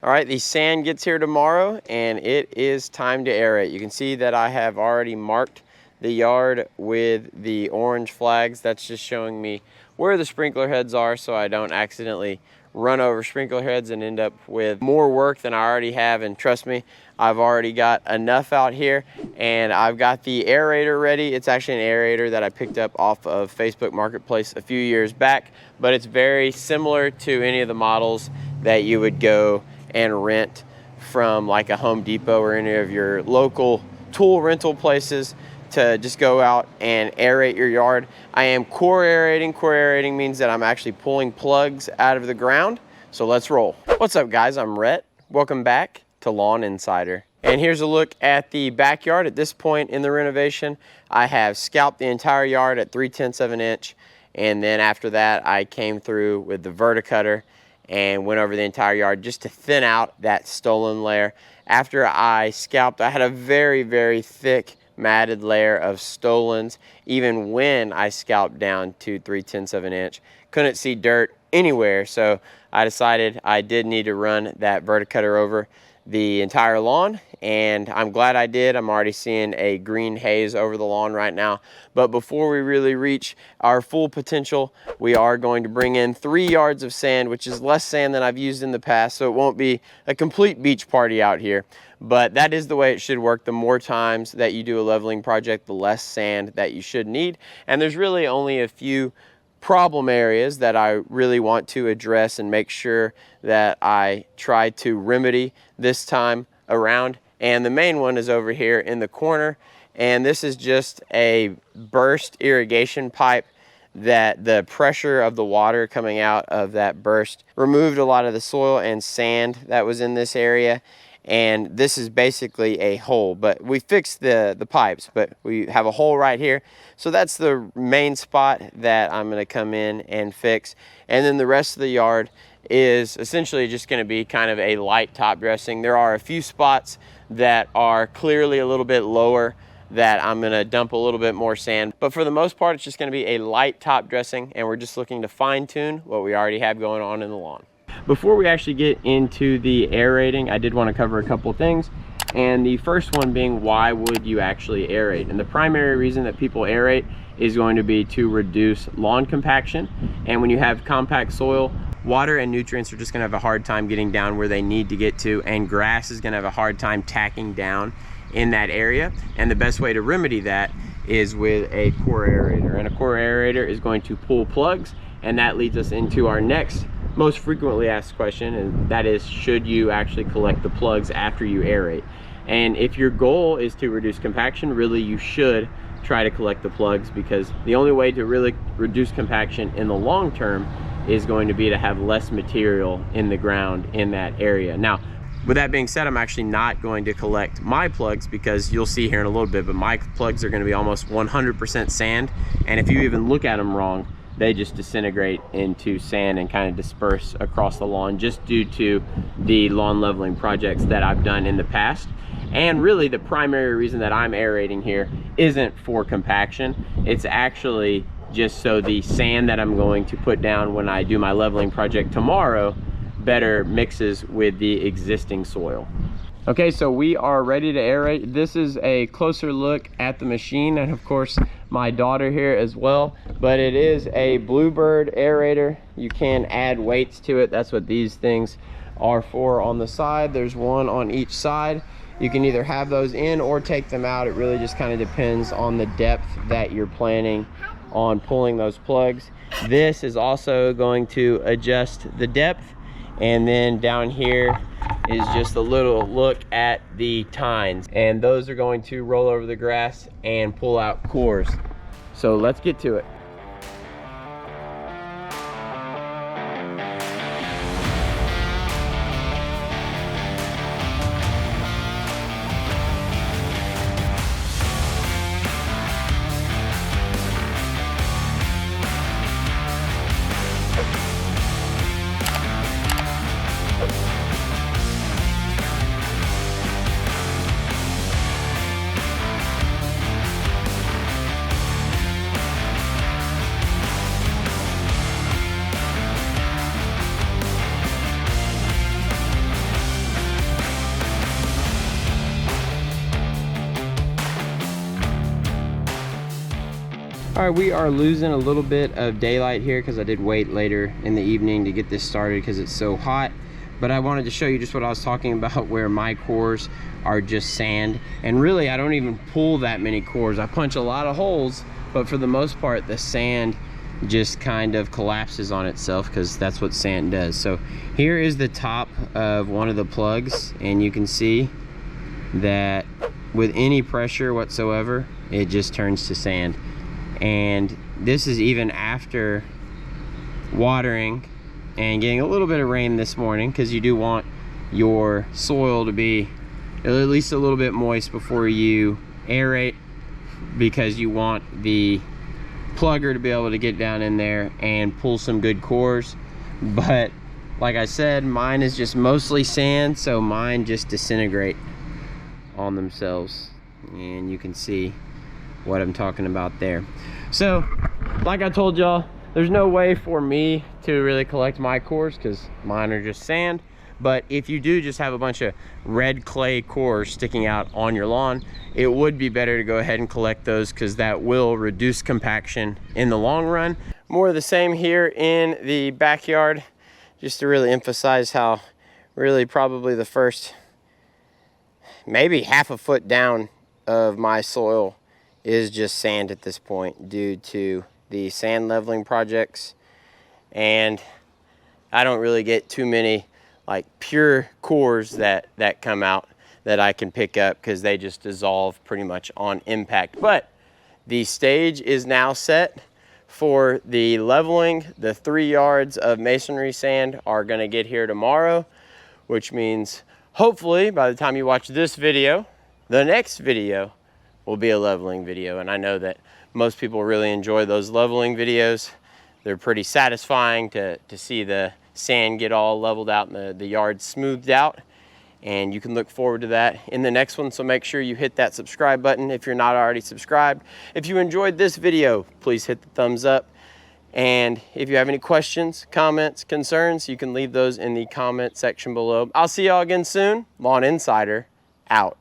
All right, the sand gets here tomorrow and it is time to aerate. You can see that I have already marked the yard with the orange flags. That's just showing me where the sprinkler heads are so I don't accidentally run over sprinkler heads and end up with more work than I already have. And trust me, I've already got enough out here, and I've got the aerator ready. It's actually an aerator that I picked up off of Facebook Marketplace a few years back, but it's very similar to any of the models that you would go and rent from like a Home Depot or any of your local tool rental places to just go out and aerate your yard. I am core aerating. Core aerating means that I'm actually pulling plugs out of the ground. So let's roll. What's up guys, I'm Rhett. Welcome back to Lawn Insider. And here's a look at the backyard. At this point in the renovation, I have scalped the entire yard at 3/10 of an inch. And then after that, I came through with the verticutter and went over the entire yard just to thin out that stolon layer. After I scalped, I had a very, very thick matted layer of stolons. Even when I scalped down to 3/10 of an inch, couldn't see dirt anywhere. So I decided I did need to run that verticutter over the entire lawn, and I'm glad I did. I'm already seeing a green haze over the lawn right now. But before we really reach our full potential, we are going to bring in 3 yards of sand, which is less sand than I've used in the past, so it won't be a complete beach party out here. But that is the way it should work. The more times that you do a leveling project, the less sand that you should need. And there's really only a few problem areas that I really want to address and make sure that I try to remedy this time around. And the main one is over here in the corner. And this is just a burst irrigation pipe that the pressure of the water coming out of that burst removed a lot of the soil and sand that was in this area. And this is basically a hole, but we fixed the pipes, but we have a hole right here. So that's the main spot that I'm gonna come in and fix. And then the rest of the yard is essentially just gonna be kind of a light top dressing. There are a few spots that are clearly a little bit lower that I'm gonna dump a little bit more sand. But for the most part, it's just gonna be a light top dressing, and we're just looking to fine tune what we already have going on in the lawn. Before we actually get into the aerating, I did want to cover a couple things. And the first one being, why would you actually aerate? And the primary reason that people aerate is going to be to reduce lawn compaction. And when you have compact soil, water and nutrients are just going to have a hard time getting down where they need to get to, and grass is going to have a hard time tacking down in that area. And the best way to remedy that is with a core aerator. And a core aerator is going to pull plugs, and that leads us into our next most frequently asked question, and that is, should you actually collect the plugs after you aerate? And if your goal is to reduce compaction, really you should try to collect the plugs, because the only way to really reduce compaction in the long term is going to be to have less material in the ground in that area. Now, with that being said, I'm actually not going to collect my plugs, because you'll see here in a little bit, but my plugs are going to be almost 100% sand, and if you even look at them wrong, they just disintegrate into sand and kind of disperse across the lawn, just due to the lawn leveling projects that I've done in the past. And really the primary reason that I'm aerating here isn't for compaction. It's actually just so the sand that I'm going to put down when I do my leveling project tomorrow better mixes with the existing soil. Okay, so we are ready to aerate. This is a closer look at the machine, and of course my daughter here as well, but it is a Bluebird aerator. You can add weights to it. That's what these things are for on the side. There's one on each side. You can either have those in or take them out. It really just kind of depends on the depth that you're planning on pulling those plugs. This is also going to adjust the depth. And then down here is just a little look at the tines, and those are going to roll over the grass and pull out cores. So let's get to it. All right, we are losing a little bit of daylight here because I did wait later in the evening to get this started because it's so hot. But I wanted to show you just what I was talking about, where my cores are just sand. And really, I don't even pull that many cores. I punch a lot of holes, but for the most part, the sand just kind of collapses on itself because that's what sand does. So here is the top of one of the plugs, and you can see that with any pressure whatsoever, it just turns to sand. And this is even after watering and getting a little bit of rain this morning, because you do want your soil to be at least a little bit moist before you aerate, because you want the plugger to be able to get down in there and pull some good cores. But like I said, mine is just mostly sand, so mine just disintegrate on themselves, and you can see what I'm talking about there. So like I told y'all, there's no way for me to really collect my cores because mine are just sand. But if you do just have a bunch of red clay cores sticking out on your lawn, it would be better to go ahead and collect those, because that will reduce compaction in the long run. More of the same here in the backyard, just to really emphasize how really probably the first maybe half a foot down of my soil is just sand at this point due to the sand leveling projects. And I don't really get too many like pure cores that come out that I can pick up, because they just dissolve pretty much on impact. But the stage is now set for the leveling. The 3 yards of masonry sand are gonna get here tomorrow, which means hopefully by the time you watch this video, the next video will be a leveling video. And I know that most people really enjoy those leveling videos. They're pretty satisfying to see the sand get all leveled out and the yard smoothed out. And you can look forward to that in the next one. So make sure you hit that subscribe button if you're not already subscribed. If you enjoyed this video, please hit the thumbs up. And if you have any questions, comments, concerns, you can leave those in the comment section below. I'll see y'all again soon. Lawn Insider out.